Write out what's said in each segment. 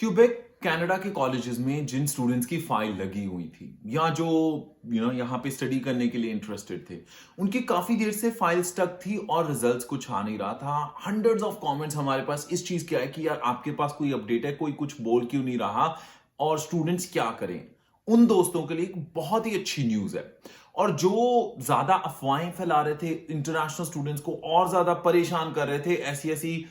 Quebec Canada के colleges में जिन students की फाइल लगी हुई थी या जो यहाँ पे स्टडी करने के लिए इंटरेस्टेड थे, उनकी काफी देर से फाइल स्टक थी और रिजल्ट्स कुछ आ नहीं रहा था। हंड्रेड्स ऑफ कमेंट्स हमारे पास इस चीज के आए कि यार आपके पास कोई अपडेट है, कोई कुछ बोल क्यों नहीं रहा और स्टूडेंट्स क्या करें। उन दोस्तों के लिए एक बहुत ही अच्छी न्यूज है। और जो ज्यादा अफवाहें फैला रहे थे, इंटरनेशनल स्टूडेंट्स को और ज्यादा परेशान कर रहे थे ऐसी ऐसी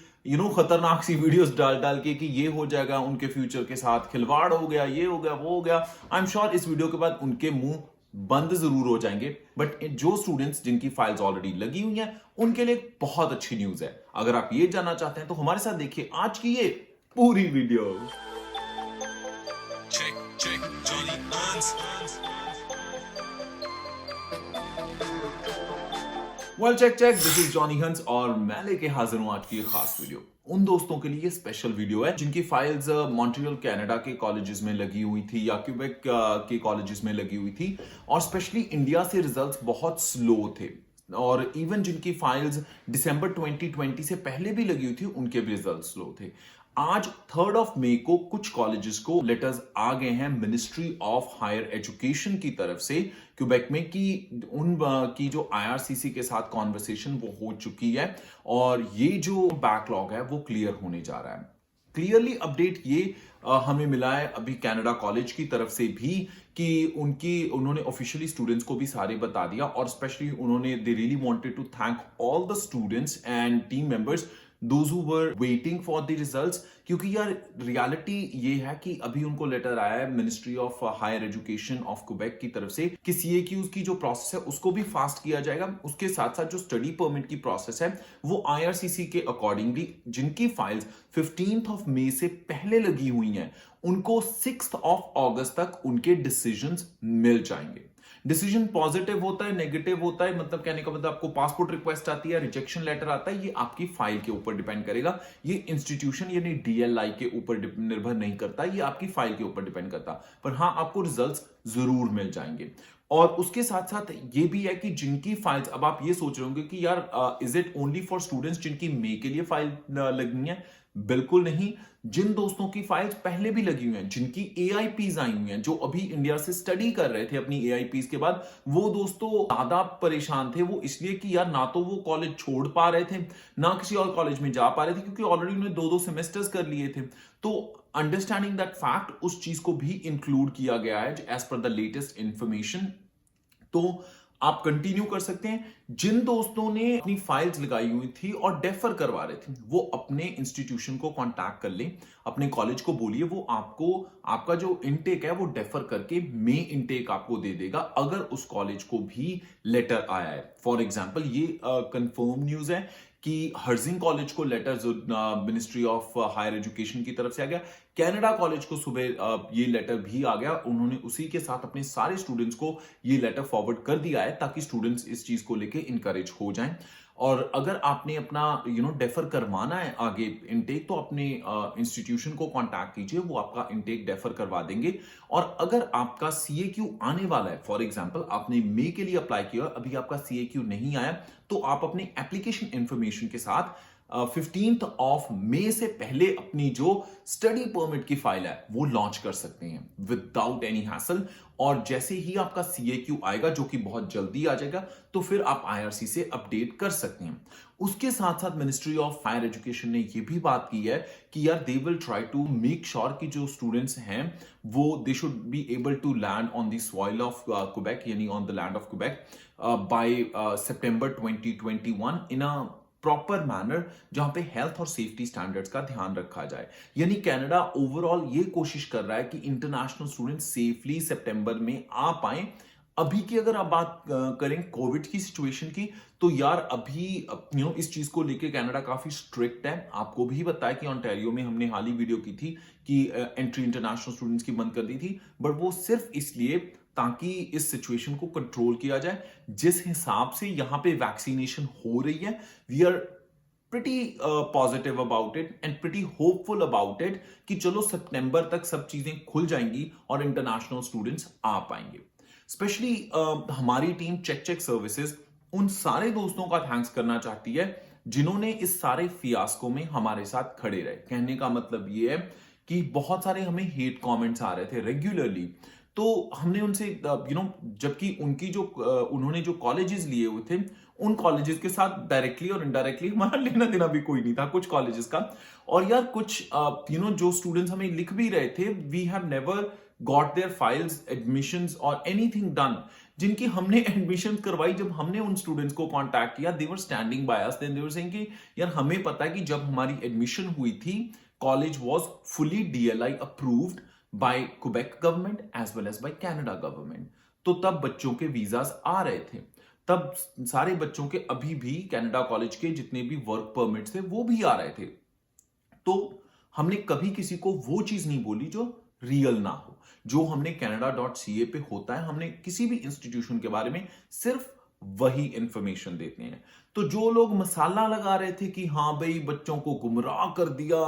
खतरनाक सी वीडियोस डाल डाल के कि ये हो जाएगा, उनके फ्यूचर के साथ खिलवाड़ हो गया, ये हो गया, वो हो गया। आई एम श्योर इस वीडियो के बाद उनके मुंह बंद जरूर हो जाएंगे, बट जो स्टूडेंट्स जिनकी फाइल्स ऑलरेडी लगी हुई हैं उनके लिए बहुत अच्छी न्यूज है। अगर आप ये जानना चाहते हैं तो हमारे साथ देखिए आज की ये पूरी video. Well check check, this is Johnny Hans और मैं लेके हाजिर हूं आज की ये खास वीडियो। उन दोस्तों के लिए स्पेशल वीडियो है जिनकी फाइल्स मॉन्ट्रियल कनाडा के कॉलेजेस में लगी हुई थी या क्यूबेक के कॉलेजेस में लगी हुई थी और स्पेशली इंडिया से रिजल्ट्स बहुत स्लो थे। और इवन जिनकी फाइल्स दिसंबर 2020 से पहले भी लगी हुई थी उनके भी रिजल्ट स्लो थे। आज 3 मई को कुछ कॉलेजेस को लेटर्स आ गए हैं मिनिस्ट्री ऑफ हायर एजुकेशन की तरफ से क्यूबेक में कि उन की जो आईआरसीसी के साथ कॉन्वर्सेशन वो हो चुकी है और ये जो बैकलॉग है वो क्लियर होने जा रहा है। क्लियरली अपडेट ये हमें मिला है अभी कनाडा कॉलेज की तरफ से भी कि उन्होंने ऑफिशियली स्टूडेंट्स को भी सारे बता दिया और स्पेशली उन्होंने they really wanted to thank all the students and team members those who were waiting for the results. क्योंकि यार रियलिटी ये है कि अभी उनको लेटर आया है ministry of higher education of Quebec की तरफ से कि सीएक्यूज की जो प्रोसेस है उसको भी फास्ट किया जाएगा। उसके साथ साथ जो स्टडी परमिट की प्रोसेस है वो आईआरसीसी के अकॉर्डिंगली जिनकी फाइल्स 15 मई से पहले लगी हुई हैं उनको 6 अगस्त तक उनके डिसीजंस मिल जाएंगे। डिसीजन पॉजिटिव होता है, नेगेटिव होता है, मतलब कहने का मतलब आपको पासपोर्ट रिक्वेस्ट आती है, रिजेक्शन लेटर आता है, ये आपकी फाइल के ऊपर डिपेंड करेगा। ये इंस्टीट्यूशन यानी डीएलआई के ऊपर निर्भर नहीं करता, ये आपकी फाइल के ऊपर डिपेंड करता। पर हाँ, आपको रिजल्ट्स जरूर मिल जाएंगे। और उसके साथ साथ ये भी है कि जिनकी फाइल्स, अब आप ये सोच रहे होंगे कि यार is it only for students जिनकी मई के लिए फाइल लगनी है? बिल्कुल नहीं। जिन दोस्तों की फाइल्स पहले भी लगी हुई हैं, जिनकी एआईपीज आई हुई हैं, जो अभी इंडिया से स्टडी कर रहे थे अपनी एआईपीज के बाद, वो दोस्तों ज्यादा परेशान थे। वो इसलिए कि यार ना तो वो कॉलेज छोड़ पा रहे थे ना किसी और कॉलेज में जा पा रहे थे क्योंकि ऑलरेडी उन्होंने 2-2 सेमेस्टर्स कर लिए थे। तो अंडरस्टैंडिंग दैट फैक्ट, उस चीज को भी इंक्लूड किया गया है as per the latest information. तो आप कंटिन्यू कर सकते हैं। जिन दोस्तों ने अपनी फाइल्स लगाई हुई थी और डेफर करवा रहे थे वो अपने इंस्टीट्यूशन को कांटेक्ट कर लें, अपने कॉलेज को बोलिए वो आपको आपका जो इनटेक है वो डेफर करके मई इनटेक आपको दे देगा अगर उस कॉलेज को भी लेटर आया है। फॉर एग्जांपल ये कंफर्म न्यूज है कि हर्जिंग कॉलेज को letter ministry of higher education की तरफ से आ गया। कनाडा कॉलेज को सुबह ये लेटर भी आ गया। उन्होंने उसी के साथ अपने सारे स्टूडेंट्स को ये लेटर फॉरवर्ड कर दिया है ताकि स्टूडेंट्स इस चीज को लेके इनकरेज हो जाएं। और अगर आपने अपना डेफर करवाना है आगे इनटेक तो अपने इंस्टीट्यूशन को कांटेक्ट कीजिए, वो आपका इनटेक डेफर करवा देंगे। और अगर आपका सीएक्यू आने वाला है, फॉर एग्जांपल आपने मई के लिए अप्लाई किया, अभी आपका सीएक्यू नहीं आया, तो आप अपने एप्लीकेशन इंफॉर्मेशन के साथ 15 मई से पहले अपनी जो स्टडी परमिट की फाइल है वो लॉन्च कर सकते हैं विदाउट एनी हैसल। और जैसे ही आपका सीएक्यू आएगा, जो कि बहुत जल्दी आ जाएगा, तो फिर आप आईआरसी से अपडेट कर सकते हैं। उसके साथ साथ मिनिस्ट्री ऑफ हायर एजुकेशन ने ये भी बात की है कि यार they will try to make sure कि जो स्टूडेंट्स हैं वो they should be able to land on the soil of Quebec यानी on the land of Quebec by September 2021 in a proper manner, जहां पे हेल्थ और सेफ्टी स्टैंडर्ड्स का ध्यान रखा जाए। यानी कनाडा ओवरऑल ये कोशिश कर रहा है कि इंटरनेशनल स्टूडेंट सेफली सितंबर में आ पाए। अभी की अगर आप बात करें कोविड की सिचुएशन की, तो यार अभी इस चीज को लेके कनाडा काफी स्ट्रिक्ट है। आपको भी बताया कि ओंटारियो में हमने हाल ही वीडियो की थी कि एंट्री इंटरनेशनल स्टूडेंट्स की बंद कर दी थी, बट वो सिर्फ इसलिए ताकि इस सिचुएशन को कंट्रोल किया जाए। जिस हिसाब से यहां पे वैक्सीनेशन हो रही है, we are pretty positive about it and pretty hopeful about it कि चलो सितंबर तक सब चीजें खुल जाएंगी और इंटरनेशनल स्टूडेंट्स आ पाएंगे। स्पेशली हमारी टीम चेक चेक सर्विसेज उन सारे दोस्तों का थैंक्स करना चाहती है जिन्होंने इस सारे फियास्को में हमारे साथ खड़े रहे। कहने का मतलब ये है कि बहुत सारे हमें हेट कमेंट्स आ रहे थे रेगुलरली। तो हमने उनसे जबकि उनकी जो उन्होंने जो कॉलेजेस लिए हुए थे, उन कॉलेजेस के साथ डायरेक्टली और इनडायरेक्टली हमारा लेना देना भी कोई नहीं था कुछ कॉलेजेस का। और यार कुछ जो स्टूडेंट्स हमें लिख भी रहे थे, we have never got their files, admissions और एनीथिंग डन। जिनकी हमने एडमिशन करवाई, जब हमने उन स्टूडेंट्स को कांटेक्ट किया, they were standing by us, then they were saying कि यार हमें पता है कि जब हमारी एडमिशन हुई थी, college was fully DLI approved by Quebec government as well as by Canada government. तो तब बच्चों के वीजास आ रहे थे, तब सारे बच्चों के अभी भी कनाडा कॉलेज के जितने भी वर्क परमिट्स थे वो भी आ रहे थे। तो हमने कभी किसी को वो चीज नहीं बोली जो रियल ना हो। जो हमने canada.ca पे होता है, हमने किसी भी इंस्टीट्यूशन के बारे में सिर्फ वही इंफॉर्मेशन देते हैं। तो जो लोग मसाला लगा रहे थे कि हाँ भाई बच्चों को गुमराह कर दिया,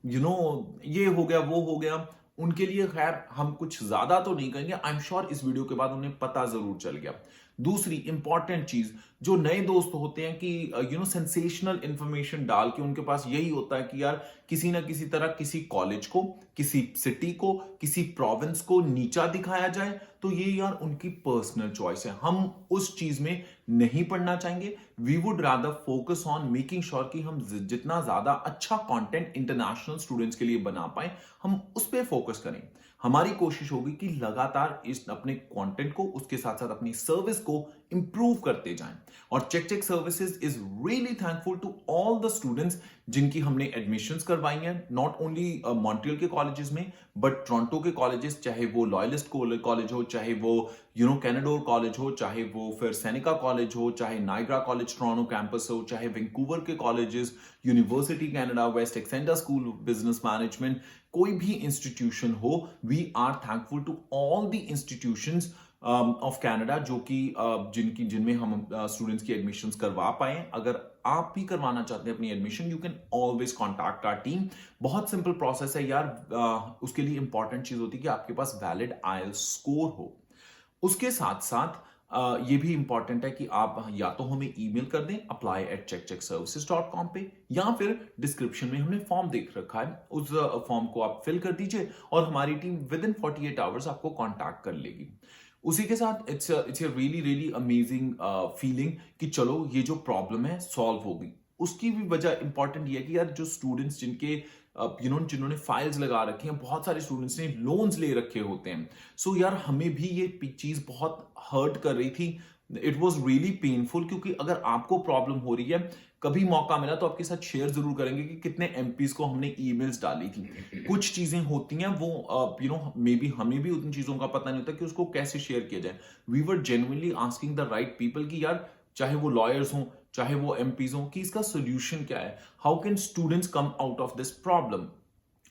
ये हो गया वो हो गया, उनके लिए खैर हम कुछ ज्यादा तो नहीं कहेंगे। आई एम श्योर इस वीडियो के बाद उन्हें पता जरूर चल गया। दूसरी इंपॉर्टेंट चीज, जो नए दोस्त होते हैं कि सेंसेशनल इंफॉर्मेशन डाल के उनके पास यही होता है कि यार किसी ना किसी तरह किसी कॉलेज को, किसी सिटी को, किसी प्रोविंस को नीचा दिखाया जाए, तो ये यार उनकी पर्सनल चॉइस है। हम उस चीज में नहीं पढ़ना चाहेंगे। We would rather focus on making sure कि हम जितना ज्यादा अच्छा कंटेंट इंटरनेशनल स्टूडेंट्स के लिए बना पाए, हम उस पर फोकस करें। हमारी कोशिश होगी कि लगातार इस अपने कंटेंट को, उसके साथ साथ अपनी सर्विस को इंप्रूव करते जाएं। और check services is really thankful to all the students जिनकी हमने एडमिशंस करवाई हैं, नॉट ओनली मॉन्ट्रियल के कॉलेजेस में बट टोरंटो के कॉलेजेस, चाहे वो लॉयलिस्ट कॉलेज हो, चाहे वो कैनाडोर कॉलेज हो, चाहे वो फिर सेनेका कॉलेज हो, चाहे नाइग्रा कॉलेज टोरंटो कैंपस हो, चाहे वैंकूवर के कॉलेजेस, यूनिवर्सिटी कनाडा, वेस्ट एक्सेंडा स्कूल बिजनेस मैनेजमेंट, कोई भी इंस्टीट्यूशन हो, we are thankful to all the institutions of Canada जो कि जिनमें हम स्टूडेंट्स की एडमिशंस करवा पाए। अगर आप भी करवाना चाहते हैं अपनी admission, you can always contact our team. बहुत सिंपल प्रोसेस है यार। उसके लिए इंपॉर्टेंट चीज होती है कि आपके पास वैलिड आईएलटीएस स्कोर हो। उसके साथ साथ ये भी इंपॉर्टेंट है कि आप या तो हमें ईमेल कर दें apply@checkcheckservices.com पे, या फिर डिस्क्रिप्शन में हमने फॉर्म देख रखा है, उस फॉर्म को आप फिल कर दीजिए और हमारी टीम विद इन 48 आवर्स आपको कांटेक्ट कर लेगी। उसी के साथ it's a really really amazing feeling कि चलो ये जो प्रॉब्लम है सॉल्व होगी। उसकी भी वजह इंपॉर्टेंट ये है कि यार जो स्टूडेंट्स जिनके जिन्होंने फाइल्स लगा रखी हैं, बहुत सारे स्टूडेंट्स ने लोन्स ले रखे होते हैं। सो यार हमें भी ये चीज बहुत हर्ट कर रही थी। इट वॉज रियली पेनफुल, क्योंकि अगर आपको प्रॉब्लम हो रही है, कभी मौका मिला तो आपके साथ शेयर जरूर करेंगे कि कितने एमपीज को हमने ईमेल्स डाली थी। कुछ चीजें होती हैं वो मे बी हमें भी उन चीजों का पता नहीं होता कि उसको कैसे शेयर किया जाए। We were genuinely asking the right people कि यार चाहे वो लॉयर्स हों, चाहे वो एमपीज हों, कि इसका सोल्यूशन क्या है, how can students come out of this problem.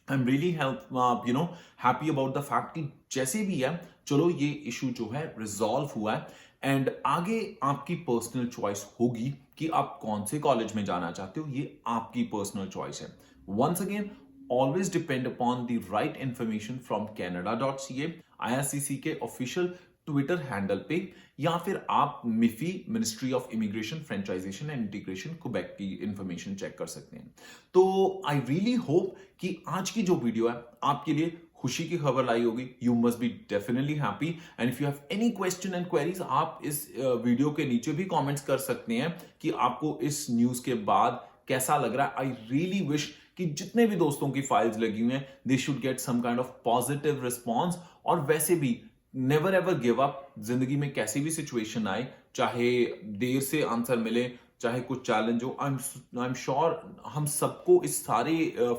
I am really happy about the fact कि जैसे भी है, चलो ये इशू जो है रिजॉल्व हुआ है एंड आगे आपकी पर्सनल चॉइस होगी कि आप कौन से कॉलेज में जाना चाहते हो। ये आपकी पर्सनल चॉइस है। Once again, always depend upon the right information from canada.ca, IRCC के ऑफिशियल ट्विटर हैंडल पे, या फिर आप MIFI, ministry of immigration, francization and integration, Quebec की इंफॉर्मेशन चेक कर सकते हैं। तो आई रियली होप कि आज की जो वीडियो है आपके लिए खुशी की खबर लाई होगी। You must be definitely happy and if you have any question and queries, आप इस वीडियो के नीचे भी कमेंट्स कर सकते हैं कि आपको इस न्यूज के बाद कैसा लग रहा है। आई रियली विश कि जितने भी दोस्तों की फाइल्स लगी हुई हैं, they should get some kind of positive response. और वैसे भी नेवर एवर गिव अप। जिंदगी में कैसी भी सिचुएशन आए, चाहे देर से आंसर मिले, चाहे कुछ चैलेंज हो, आई एम श्योर हम सबको इस सारे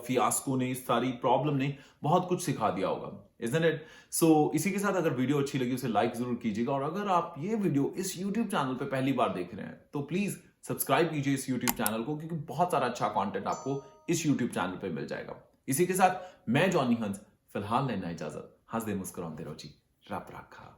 फियास्को ने, इस सारी प्रॉब्लम ने बहुत कुछ सिखा दिया होगा, इजंट इट? सो इसी के साथ अगर वीडियो अच्छी लगी उसे लाइक जरूर कीजिएगा, और अगर आप ये वीडियो इस यूट्यूब चैनल पे पहली बार देख रहे हैं तो प्लीज सब्सक्राइब कीजिए इस यूट्यूब चैनल को, क्योंकि बहुत सारा अच्छा कंटेंट आपको इस यूट्यूब चैनल पे मिल जाएगा। इसी के साथ मैं जॉनी हंस फिलहाल लेना इजाजत। हंसदे मुस्कुराते रहो जी, रब रखा।